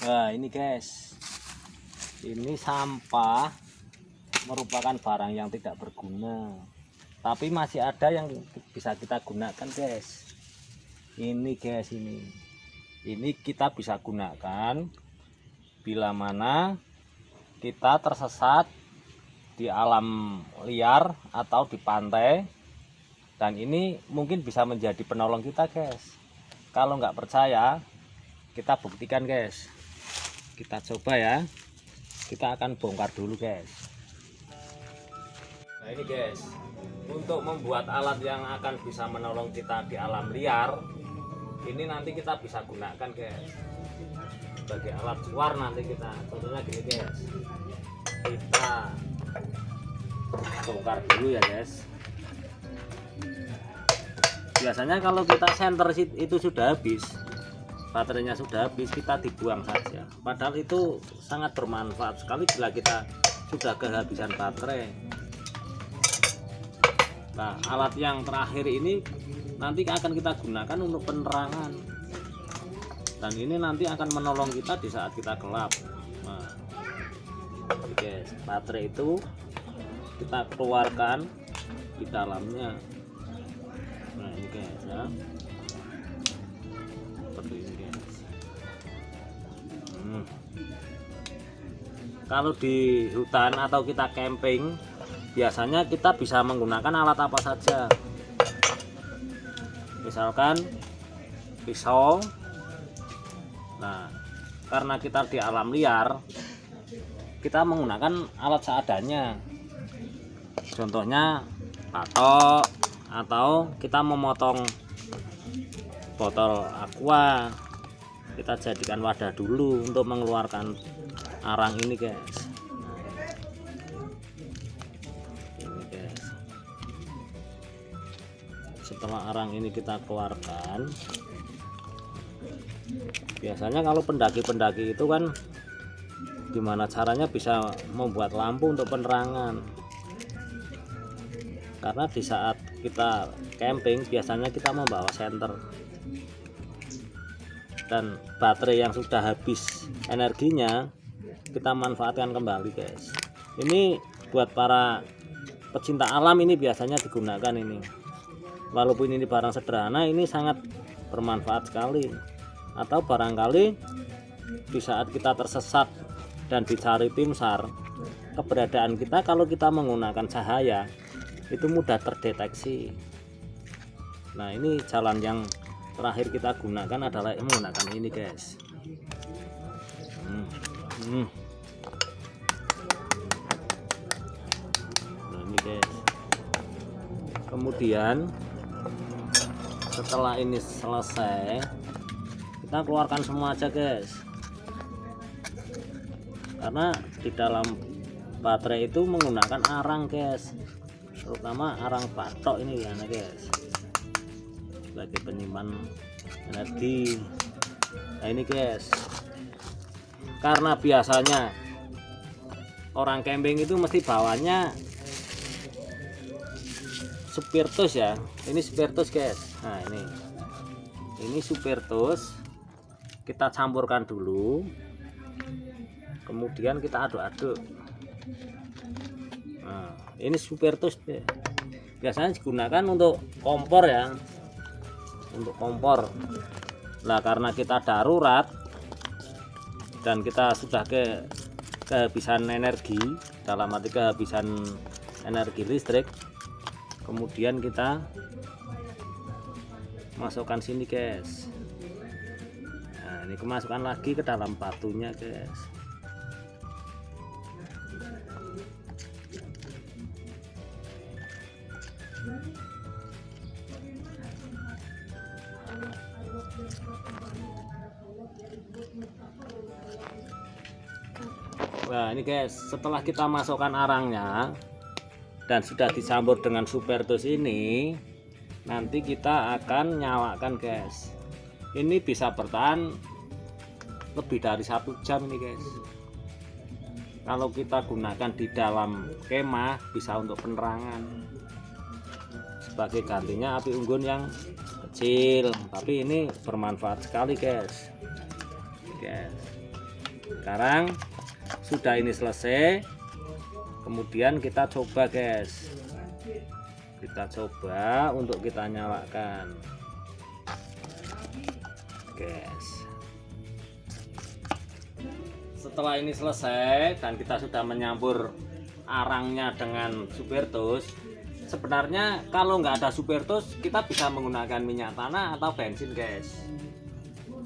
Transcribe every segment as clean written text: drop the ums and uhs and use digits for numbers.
Nah ini guys, ini sampah merupakan barang yang tidak berguna, tapi masih ada yang bisa kita gunakan guys. Ini guys, ini kita bisa gunakan bila mana kita tersesat di alam liar atau di pantai, dan ini mungkin bisa menjadi penolong kita guys. Kalau nggak percaya, kita buktikan guys. Kita coba ya. Kita akan bongkar dulu guys. Nah ini guys, untuk membuat alat yang akan bisa menolong kita di alam liar, ini nanti kita bisa gunakan guys sebagai alat suar. Nanti kita contohnya gini guys, kita bongkar dulu ya guys. Biasanya kalau kita senter itu sudah habis, baterainya sudah habis, kita dibuang saja. Padahal itu sangat bermanfaat sekali bila kita sudah kehabisan baterai. Nah, alat yang terakhir ini nanti akan kita gunakan untuk penerangan, dan ini nanti akan menolong kita di saat kita gelap. Nah, guys, baterai itu kita keluarkan di dalamnya. Nah ini guys ya, seperti ini guys. Kalau di hutan atau kita camping, biasanya kita bisa menggunakan alat apa saja. Misalkan pisau. Nah, karena kita di alam liar, kita menggunakan alat seadanya. Contohnya patok, atau kita memotong botol aqua, kita jadikan wadah dulu untuk mengeluarkan arang ini guys. Ini guys, setelah arang ini kita keluarkan, biasanya kalau pendaki-pendaki itu kan gimana caranya bisa membuat lampu untuk penerangan, karena di saat kita camping biasanya kita membawa senter, dan baterai yang sudah habis energinya kita manfaatkan kembali guys. Ini buat para pecinta alam ini biasanya digunakan ini. Walaupun ini barang sederhana, ini sangat bermanfaat sekali. Atau barangkali di saat kita tersesat dan dicari tim SAR, keberadaan kita kalau kita menggunakan cahaya itu mudah terdeteksi. Nah ini jalan yang terakhir kita gunakan adalah menggunakan ini guys. Nah ini guys, kemudian setelah ini selesai, kita keluarkan semua aja guys, karena di dalam baterai itu menggunakan arang guys, terutama arang batok ini ya guys, sebagai penyimpan energi. Nah ini guys, karena biasanya orang camping itu mesti bawanya spiritus ya, ini spiritus guys. Nah ini spiritus kita campurkan dulu, kemudian kita aduk-aduk. Nah, ini spiritus biasanya digunakan untuk kompor ya, untuk kompor. Nah karena kita darurat dan kita sudah kehabisan energi, dalam arti kehabisan energi listrik, kemudian kita masukkan sini guys. Nah ini kemasukkan lagi ke dalam batunya guys. Nah ini guys, setelah kita masukkan arangnya dan sudah dicampur dengan spiritus ini, nanti kita akan nyalakan guys. Ini bisa bertahan lebih dari 1 jam ini guys. Kalau kita gunakan di dalam kemah bisa untuk penerangan, sebagai gantinya api unggun yang kecil, tapi ini bermanfaat sekali guys. Sekarang sudah ini selesai, kemudian kita coba guys, kita coba untuk kita nyalakan guys. Setelah ini selesai dan kita sudah menyampur arangnya dengan spiritus, sebenarnya kalau nggak ada spiritus kita bisa menggunakan minyak tanah atau bensin guys.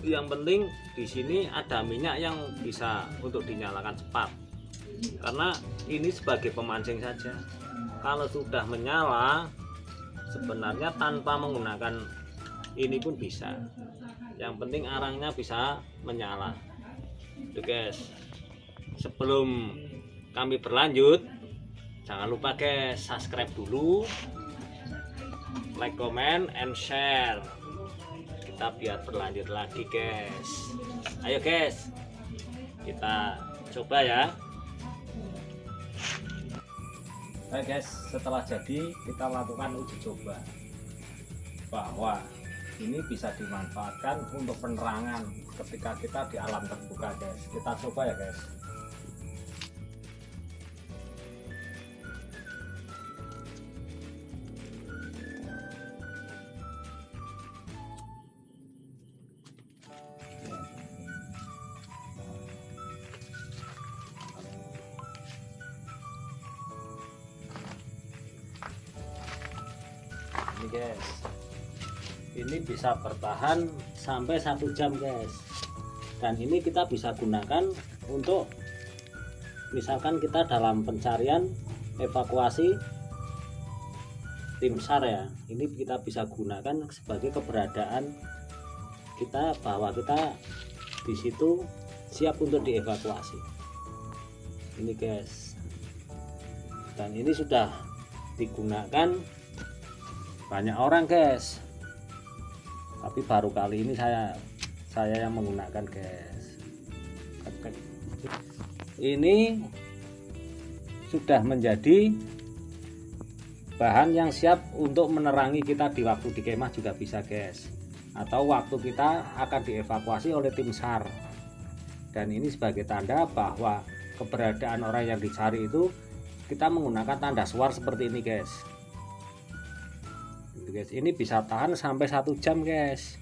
Yang penting di sini ada minyak yang bisa untuk dinyalakan cepat, karena ini sebagai pemancing saja. Kalau sudah menyala sebenarnya tanpa menggunakan ini pun bisa, yang penting arangnya bisa menyala. Oke guys, sebelum kami berlanjut, jangan lupa guys subscribe dulu, like, comment, and share. Kita biar berlanjut lagi guys. Ayo guys, kita coba ya. Oke guys, setelah jadi kita lakukan uji coba bahwa ini bisa dimanfaatkan untuk penerangan ketika kita di alam terbuka guys. Kita coba ya guys. Ini guys, ini bisa bertahan sampai 1 jam guys, dan ini kita bisa gunakan untuk misalkan kita dalam pencarian evakuasi tim SAR ya, ini kita bisa gunakan sebagai keberadaan kita bahwa kita di situ siap untuk dievakuasi. Ini guys, dan ini sudah digunakan banyak orang guys, tapi baru kali ini saya yang menggunakan guys. Ini sudah menjadi bahan yang siap untuk menerangi kita di waktu di kemah juga bisa guys, atau waktu kita akan dievakuasi oleh tim SAR. Dan ini sebagai tanda bahwa keberadaan orang yang dicari itu kita menggunakan tanda suar seperti ini guys. Guys, ini bisa tahan sampai 1 jam guys.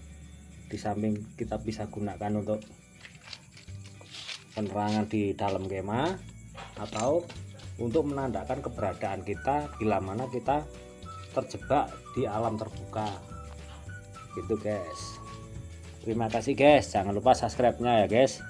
Di samping kita bisa gunakan untuk penerangan di dalam kemah atau untuk menandakan keberadaan kita bila mana kita terjebak di alam terbuka gitu guys. Terima kasih guys, jangan lupa subscribe-nya ya guys.